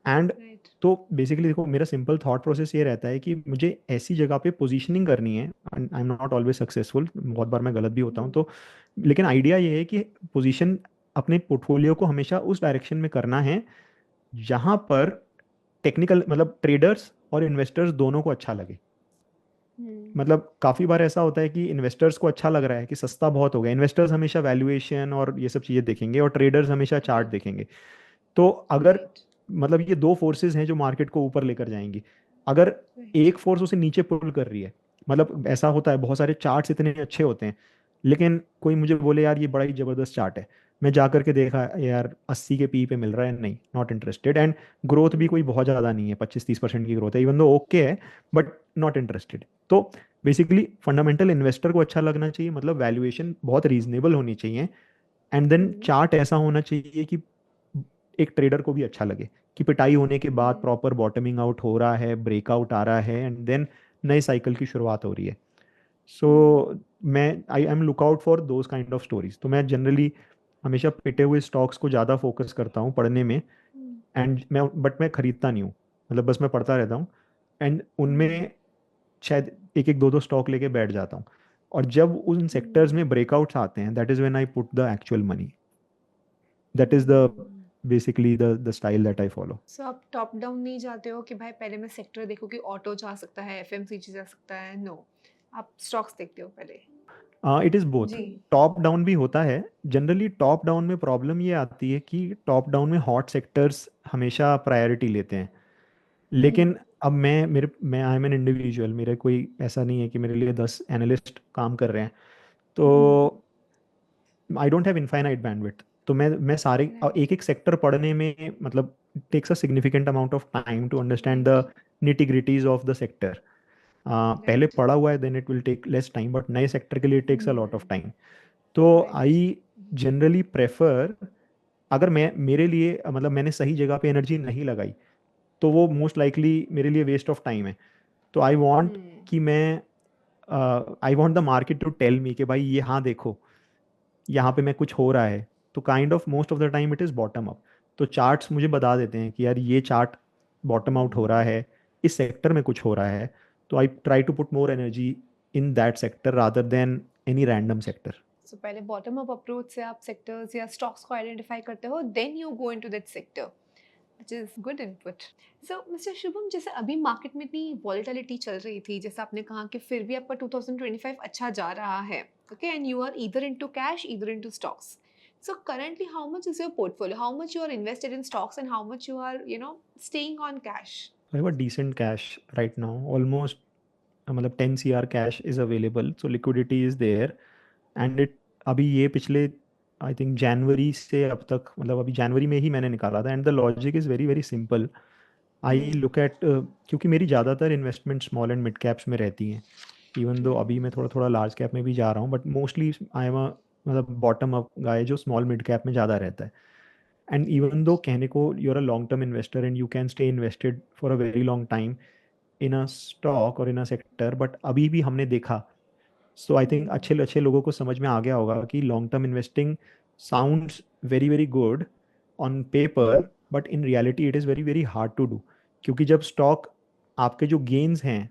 And right. तो बेसिकली देखो, मेरा सिंपल थॉट प्रोसेस ये रहता है कि मुझे ऐसी जगह पे पोजीशनिंग करनी है। आई एम नॉट ऑलवेज सक्सेसफुल, बहुत बार मैं गलत भी होता हूँ, तो लेकिन आइडिया ये है कि पोजीशन अपने पोर्टफोलियो को हमेशा उस डायरेक्शन में करना है जहाँ पर टेक्निकल मतलब ट्रेडर्स और इन्वेस्टर्स दोनों को अच्छा लगे। मतलब काफ़ी बार ऐसा होता है कि इन्वेस्टर्स को अच्छा लग रहा है कि सस्ता बहुत हो गया, इन्वेस्टर्स हमेशा वैल्यूएशन और ये सब चीज़ें देखेंगे और ट्रेडर्स हमेशा चार्ट देखेंगे। तो अगर मतलब ये दो फोर्सेस हैं जो मार्केट को ऊपर लेकर जाएंगी, अगर एक फोर्स उसे नीचे पुल कर रही है, मतलब ऐसा होता है बहुत सारे चार्ट्स इतने अच्छे होते हैं, लेकिन कोई मुझे बोले यार ये बड़ा ही जबरदस्त चार्ट है, मैं जा करके देखा यार 80 के पी पे मिल रहा है, नहीं, नॉट इंटरेस्टेड, एंड ग्रोथ भी कोई बहुत ज़्यादा नहीं है, 25-30% की ग्रोथ है, इवन दो ओके है, बट नॉट इंटरेस्टेड। तो बेसिकली फंडामेंटल इन्वेस्टर को अच्छा लगना चाहिए, मतलब वैल्यूएशन बहुत रीजनेबल होनी चाहिए, एंड देन चार्ट ऐसा होना चाहिए कि एक ट्रेडर को भी अच्छा लगे कि पिटाई होने के बाद प्रॉपर बॉटमिंग आउट हो रहा है, ब्रेकआउट आ रहा है, एंड देन नए साइकिल की शुरुआत हो रही है। सो मैं I am look out for those kind of stories. तो मैं जनरली हमेशा पिटे हुए स्टॉक्स को ज़्यादा फोकस करता हूँ पढ़ने में, एंड मैं खरीदता नहीं हूँ, मतलब बस मैं पढ़ता रहता हूँ, एंड उनमें शायद एक एक दो दो स्टॉक लेके बैठ जाता हूँ, और जब उन सेक्टर्स में ब्रेकआउट्स आते हैं, that is when I put the actual money. That is the basically the style that I follow. सो आप टॉप डाउन नहीं जाते हो कि भाई पहले मैं सेक्टर देखूं कि ऑटो जा सकता है, एफएमसीजी जा सकता है? नो, आप स्टॉक्स देखते हो पहले? It is both. जी। टॉप डाउन भी होता है। जनरली टॉप डाउन में प्रॉब्लम ये आती है कि टॉप डाउन में हॉट सेक्टर्स हमेशा प्रायोरिटी लेते हैं, लेकिन अब मैं आई एम एन इंडिविजुअल, मेरे कोई ऐसा नहीं है कि मेरे लिए 10 एनालिस्ट काम कर रहे हैं, तो I don't have infinite bandwidth. तो मैं सारे एक एक सेक्टर पढ़ने में मतलब takes a significant amount of time to understand the nitty gritties of the sector. पहले राइट। पढ़ा हुआ है then it will take less time, but नए सेक्टर के लिए takes a lot of time. तो राइट। आई जनरली प्रेफर, अगर मैं मेरे लिए मतलब मैंने सही जगह पे एनर्जी नहीं लगाई तो वो मोस्ट लाइकली मेरे लिए वेस्ट ऑफ टाइम है। तो आई वॉन्ट कि मैं I want the market to tell me कि भाई ये, हाँ देखो यहाँ पे मैं कुछ हो रहा है, तो kind of most of the time it is bottom up. तो चार्ट्स मुझे बता देते हैं कि यार ये चार्ट बॉटम आउट हो रहा है, इस सेक्टर में कुछ हो रहा है, तो I try to put more energy in that sector rather than any random sector. So पहले बॉटम अप अप्रोच से आप सेक्टर्स या स्टॉक्स को आइडेंटिफाई करते हो, then you go into that sector, which is good input. So mister Shubham, जैसे अभी market में इतनी वॉलेटिलिटी चल रही थी, जैसे आपने कहा कि फिर भी आपका 2025 अच्छा जा रहा है, okay, and you are either into cash either into stocks. So currently, how much is your portfolio? How much you are invested in stocks and how much you are, staying on cash? I have a decent cash right now, almost मतलब 10 CR cash is available, so liquidity is there, and it अभी ये पिछले I think जनवरी से अब तक, मतलब अभी जनवरी में ही मैंने निकाला था, and the logic is very very simple. I look eight, क्योंकि मेरी ज़्यादातर investment small and mid caps में रहती हैं, इवन दो अभी मैं थोड़ा थोड़ा लार्ज कैप में भी जा रहा हूँ, बट मोस्टली आई एम अ मतलब बॉटम अप गाय जो स्मॉल मिड कैप में ज़्यादा रहता है। एंड इवन दो कहने को you are a long term investor and you can stay invested for a very long time in a stock और in a sector, but अभी भी हमने देखा, सो आई थिंक अच्छे अच्छे लोगों को समझ में आ गया होगा कि long term investing sounds very very good on paper, but in reality it is very very hard to do, क्योंकि जब स्टॉक आपके जो गेन्स हैं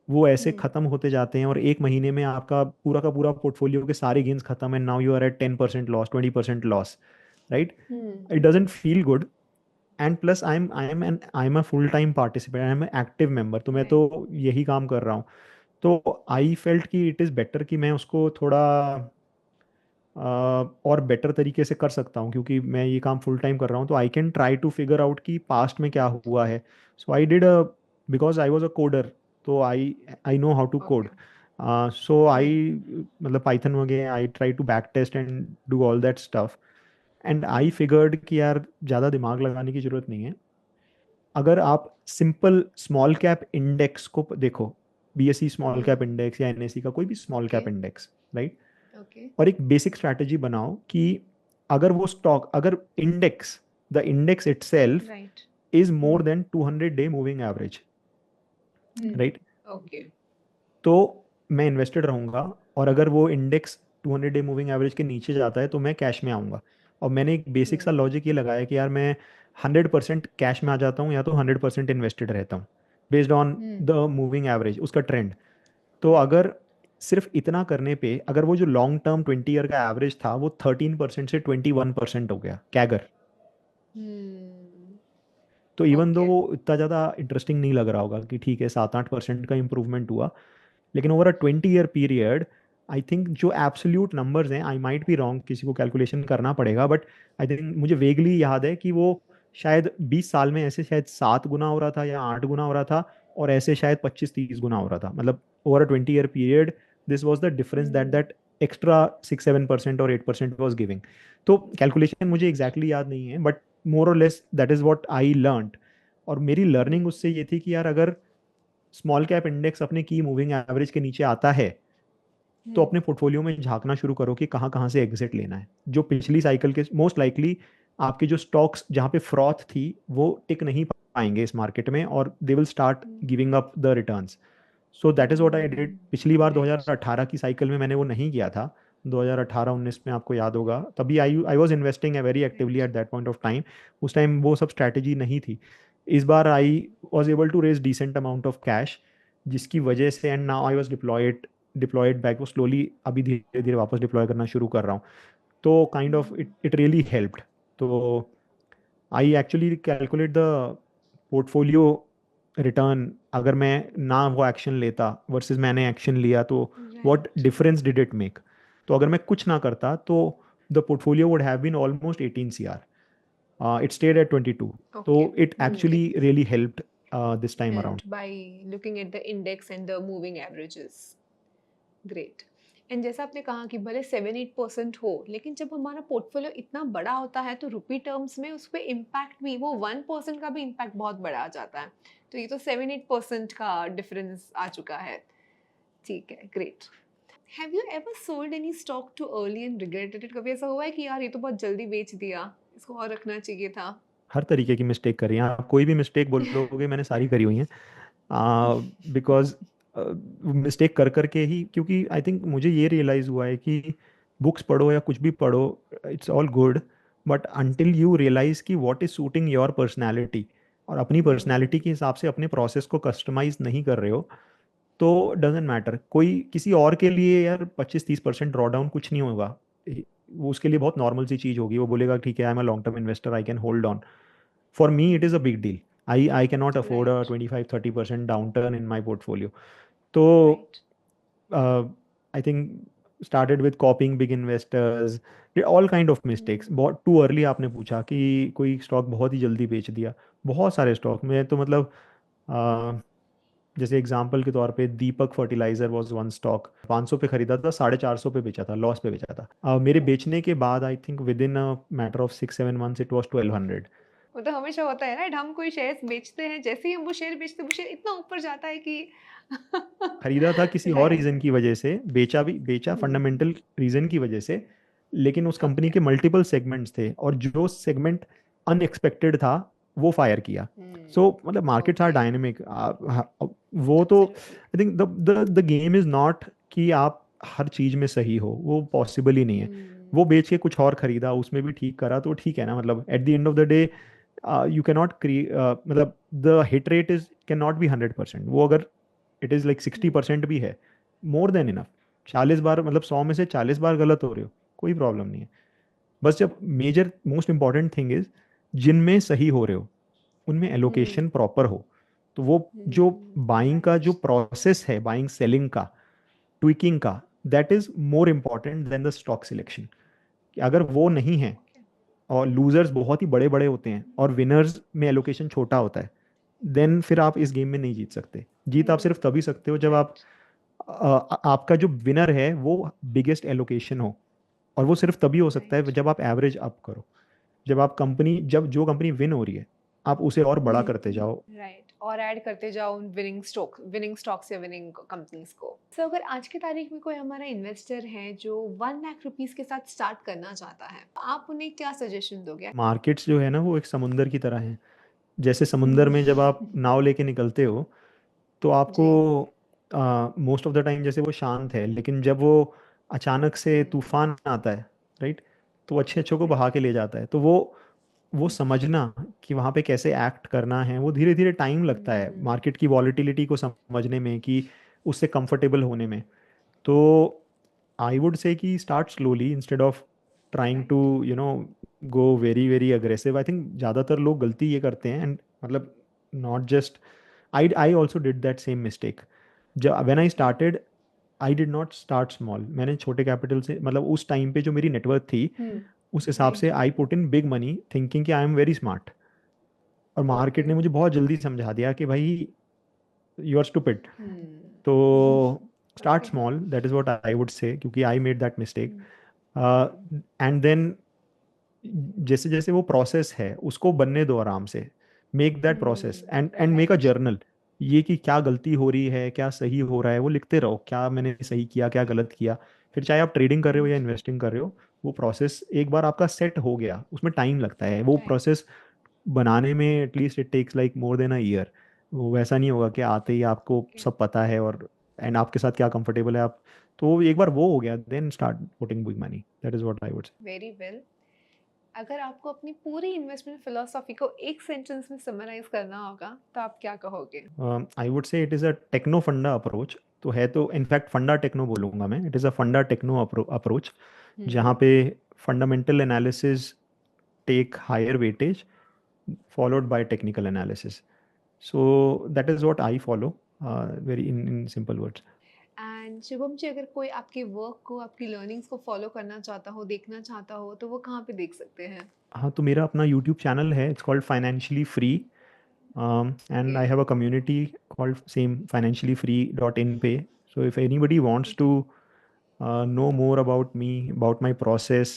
वो ऐसे खत्म होते जाते हैं और एक महीने में आपका पूरा का पूरा पोर्टफोलियो के सारे गेन्स खत्म है, now you are at 10% loss, 20% loss, right, it doesn't feel good. And plus I am a full time participant, I am active member, तो मैं तो यही काम कर रहा हूँ। तो आई फेल्ट कि इट इज़ बेटर कि मैं उसको थोड़ा और बेटर तरीके से कर सकता हूँ, क्योंकि मैं ये काम फुल टाइम कर रहा हूँ, तो I can try to figure out कि पास्ट में क्या हुआ है। So I did because I was a coder, तो I I know how to code. So I मतलब पाइथन वगैरह I try to back test and do all that stuff, and I figured कि यार ज़्यादा दिमाग लगाने की ज़रूरत नहीं है। अगर आप सिंपल स्मॉल कैप इंडेक्स को देखो, BSE स्मॉल कैप इंडेक्स या NSE का कोई भी small cap index, right, Okay. और एक बेसिक स्ट्रैटेजी बनाओ कि अगर वो स्टॉक, अगर index, the index itself Right. Is more than 200 day moving average, right, Okay. तो मैं इन्वेस्टेड रहूंगा। और अगर वो इंडेक्स 200 डे मूविंग एवरेज के नीचे जाता है तो मैं कैश में आऊंगा। और मैंने एक बेसिक सा लॉजिक ये लगाया कि यार मैं 100% कैश में आ जाता हूँ या तो 100% इन्वेस्टेड रहता हूँ based on the moving average, उसका ट्रेंड। तो अगर सिर्फ इतना करने पे अगर वो जो लॉन्ग टर्म 20 ईयर का एवरेज था वो 13% से 21% हो गया कैगर, तो इवन दो Okay. वो इतना ज़्यादा इंटरेस्टिंग नहीं लग रहा होगा कि ठीक है 7-8% का इंप्रूवमेंट हुआ, लेकिन over a 20 year period I think जो एब्सोल्यूट नंबर्स हैं, आई माइट बी रॉन्ग, किसी को कैलकुलेशन करना पड़ेगा, बट आई थिंक मुझे वेगली याद है कि वो शायद 20 साल में ऐसे शायद 7 गुना हो रहा था या 8 गुना हो रहा था, और ऐसे शायद 25-30 गुना हो रहा था। मतलब over a 20 year period this was the difference that extra 6-7% और 8% वॉज गिविंग। तो कैलकुलेशन मुझे एग्जैक्टली याद नहीं है, बट मोर और less that is what I learned. और मेरी लर्निंग उससे ये थी कि यार अगर स्मॉल कैप इंडेक्स अपने की मूविंग एवरेज के नीचे आता है तो अपने पोर्टफोलियो में झांकना शुरू करो कि कहाँ कहाँ से एग्जिट लेना है। जो पिछली साइकिल के मोस्ट लाइकली आपके जो स्टॉक्स जहाँ पे फ्रॉथ थी वो टिक नहीं पाएंगे इस मार्केट में, और they will start giving up the returns. So that is what I did. पिछली बार Right. 2018 की साइकिल में मैंने वो नहीं किया था। 2018-19 में आपको याद होगा तभी I I was investing very actively at that point of time. उस टाइम वो सब स्ट्रैटेजी नहीं थी। इस बार I was able to raise decent amount of cash, जिसकी वजह से and now I was deployed back, वो स्लोली अभी धीरे धीरे वापस डिप्लॉय करना शुरू कर रहा हूँ। तो kind of it it really helped. तो I actually calculate the portfolio return, अगर मैं ना वो एक्शन लेता वर्सेस मैंने एक्शन लिया तो what Right. Difference did it make. तो अगर मैं कुछ ना करता तो the portfolio would have been almost 18 CR, it stayed at 22। तो Okay. It actually really helped this time around. Helped by looking at the index and the moving averages. Great. And जैसा आपने कहा कि भले 7-8% हो, लेकिन जब हमारा पोर्टफोलियो इतना बड़ा होता है तो रुपी टर्म्स में उस पर इम्पैक्ट भी, वो 1% का भी इम्पैक्ट बहुत बड़ा आ जाता है। तो ये तो 7-8% का डिफरेंस आ चुका है। ठीक है, great. Have you ever sold any stock too early and regretted it? कभी ऐसा हुआ है कि यार ये तो बहुत जल्दी बेच दिया, इसको और रखना चाहिए था? हर तरीके की मिस्टेक करी हैं आप, कोई भी मिस्टेक बोलोगे मैंने सारी करी हुई हैं। बिकॉज मिस्टेक कर करके ही, क्योंकि आई थिंक मुझे ये रियलाइज़ हुआ है कि बुक्स पढ़ो या कुछ भी पढ़ो, it's all good, but until you realize कि what is suiting your personality, और अपनी पर्सनैलिटी के हिसाब से अपने प्रोसेस को कस्टमाइज नहीं कर रहे हो तो डजेंट मैटर। कोई किसी और के लिए यार 25-30% ड्रॉ डाउन कुछ नहीं होगा, वो उसके लिए बहुत नॉर्मल सी चीज़ होगी। वो बोलेगा ठीक है आई am a long term investor, I can hold on. For me it is a big deal. I cannot afford a right. 25-30% downturn in my portfolio. So right. I think started with copying big investors, did all kind of mistakes। बहुत too early आपने पूछा कि कोई stock बहुत ही जल्दी बेच दिया। बहुत सारे स्टॉक में तो मतलब जैसे एग्जांपल के तौर पे दीपक फर्टिलाइजर वाज वन स्टॉक, 500 पे खरीदा था, 450 पे बेचा था, लॉस पे बेचा था। मेरे बेचने के बाद I think with in a matter of 6-7 months it was 1200। वो तो हमेशा होता है राइट, हम कोई शेयर्स बेचते हैं, जैसे ही हम वो शेयर बेचते हैं वो शेयर इतना ऊपर जाता है कि खरीदा था किसी और राइट। रीजन की वजह से, बेचा फंडामेंटल रीजन की वजह से, लेकिन उस कंपनी ओके। के मल्टीपल सेगमेंट्स थे और जो सेगमेंट अनएक्सपेक्टेड था वो फायर किया। सो मतलब मार्केट्स आर ओके। डायनेमिक। वो तो absolutely. I think the game is not कि आप हर चीज में सही हो, वो पॉसिबल ही नहीं है। वो बेच के कुछ और खरीदा, उसमें भी ठीक करा तो ठीक है ना। मतलब at the end of the day you can not create, मतलब the hit rate is can not be 100%। वो अगर इट इज़ लाइक 60% भी है, मोर देन इनफ। 40 बार मतलब 100 में से 40 बार गलत हो रहे हो, कोई प्रॉब्लम नहीं है। बस जब major most important thing is जिनमें सही हो रहे हो उनमें एलोकेशन प्रॉपर हो। तो वो जो बाइंग का जो राइट। प्रोसेस है, बाइंग सेलिंग का, ट्विकिंग का, that is more important than the stock selection. अगर वो नहीं है ओके। और लूजर्स बहुत ही बड़े बड़े होते हैं और विनर्स में एलोकेशन छोटा होता है, देन फिर आप इस गेम में नहीं जीत सकते। जीत आप सिर्फ तभी सकते हो जब आप राइट। आपका जो विनर है वो बिगेस्ट एलोकेशन हो, और वो सिर्फ तभी हो सकता है राइट। जब आप एवरेज अप करो। जब जो कंपनी विन हो रही है आप उसे और बड़ा करते जाओ। राइट। और ऐड करते जाओ उन विनिंग स्टॉक्स या विनिंग कंपनीज को। सो अगर आज की तारीख में कोई हमारा इन्वेस्टर है जो 1 लाख रुपीस के साथ स्टार्ट करना चाहता है, आप उन्हें क्या सजेशन दोगे? मार्केट्स जो है ना वो एक समुंदर की तरह हैं। जैसे समुंदर में जब आप नाव लेके निकलते हो तो आपको जी। मोस्ट ऑफ द टाइम जैसे वो शांत है, लेकिन जब वो अचानक से तूफान आता है, राइट, तो अच्छे अच्छों को बहा के ले जाता है। तो वो समझना कि वहाँ पे कैसे एक्ट करना है, वो धीरे धीरे टाइम लगता है मार्केट की वॉलिटिलिटी को समझने में, कि उससे कंफर्टेबल होने में। तो आई वुड से कि start slowly instead of trying to go very very aggressive. I think ज़्यादातर लोग गलती ये करते हैं, एंड मतलब not just I also did that same mistake. जब when I started, I did not start small. मैंने छोटे कैपिटल से, मतलब उस टाइम पे जो मेरी नेटवर्क थी उस हिसाब से I put in big money thinking कि आई एम वेरी स्मार्ट। और मार्केट ने मुझे बहुत जल्दी समझा दिया कि भाई यू आर स्टूपिड। तो start small, that is what I would say, क्योंकि I made that mistake. And then जैसे जैसे वो प्रोसेस है उसको बनने दो आराम से। Make that process and make a journal. ये कि क्या गलती हो रही है, क्या सही हो रहा है, वो लिखते रहो, क्या मैंने सही किया, क्या गलत किया। फिर चाहे आप ट्रेडिंग कर रहे हो या इन्वेस्टिंग कर रहे हो, वो प्रोसेस एक बार आपका सेट हो गया, उसमें टाइम लगता है। वो प्रोसेस बनाने में at least it takes like more than a year. वो वैसा नहीं होगा कि आते ही आपको सब पता है और एंड आपके साथ क्या कंफर्टेबल है आप। तो एक बार वो हो गया, then start putting big money. That is what I would say. Very well. अगर आपको अपनी पूरी इन्वेस्टमेंट फिलोसॉफी को एक सेंटेंस में समराइज करना होगा तो आप क्या कहोगे? I would say it is a techno funda approach. तो है तो इनफैक्ट फंडा टेक्नो बोलूंगा मैं। इट इज़ अ फंडा टेक्नो अप्रोच, जहाँ पे fundamental analysis take higher weightage followed by technical analysis. So that is what I follow, very in simple words. And Shubham ji, अगर कोई आपके वर्क को, आपकी लर्निंग्स को फॉलो करना चाहता हो, देखना चाहता हो, तो वो कहाँ पे देख सकते हैं? हाँ, तो मेरा अपना यूट्यूब चैनल है, it's called financially free, and I have a community called same financiallyfree.in pay. So if anybody wants to know more about me, about my process,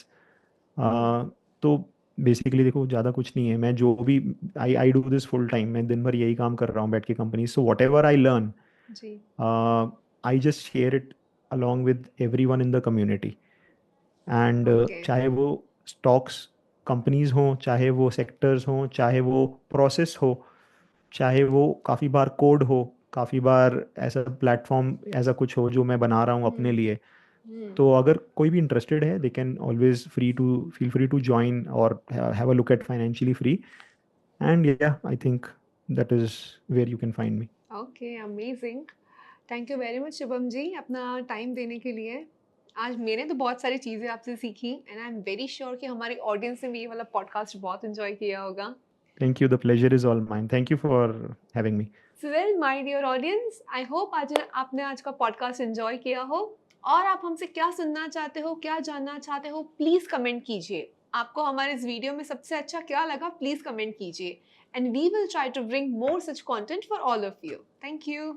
तो बेसिकली देखो ज़्यादा कुछ नहीं है। मैं जो भी I do this full time, मैं दिन भर यही काम कर रहा हूँ बैठ के company. So whatever I learn, जी। I just share it along with everyone in the community. And चाहे वो स्टॉक्स कंपनीज हों, चाहे वो सेक्टर्स हों, चाहे वो प्रोसेस हो, चाहे वो काफ़ी बार कोड हो, काफ़ी बार ऐसा प्लेटफॉर्म ऐसा कुछ हो जो मैं बना रहा हूँ अपने लिए। तो अगर कोई भी इंटरेस्टेड है, they can always feel free to join और have a look at financially free. And या I think that is where you can find me. Okay, amazing. Thank you very much Shubham ji, अपना टाइम देने के लिए। आज मैंने तो बहुत सारी चीज़ें आपसे सीखी and I am very sure कि हमारी ऑडियंस ने भी ये वाला पॉडकास्ट बहुत एंजॉय किया होगा। Thank you, the pleasure is all mine. Thank you for having me. So well my dear audience, I hope आज आपने आज का पॉडकास्ट एंजॉय किया हो। और आप हमसे क्या सुनना चाहते हो, क्या जानना चाहते हो, प्लीज़ कमेंट कीजिए। आपको हमारे इस वीडियो में सबसे अच्छा क्या लगा, प्लीज़ कमेंट कीजिए and we will try to bring more such content for all of you. Thank you.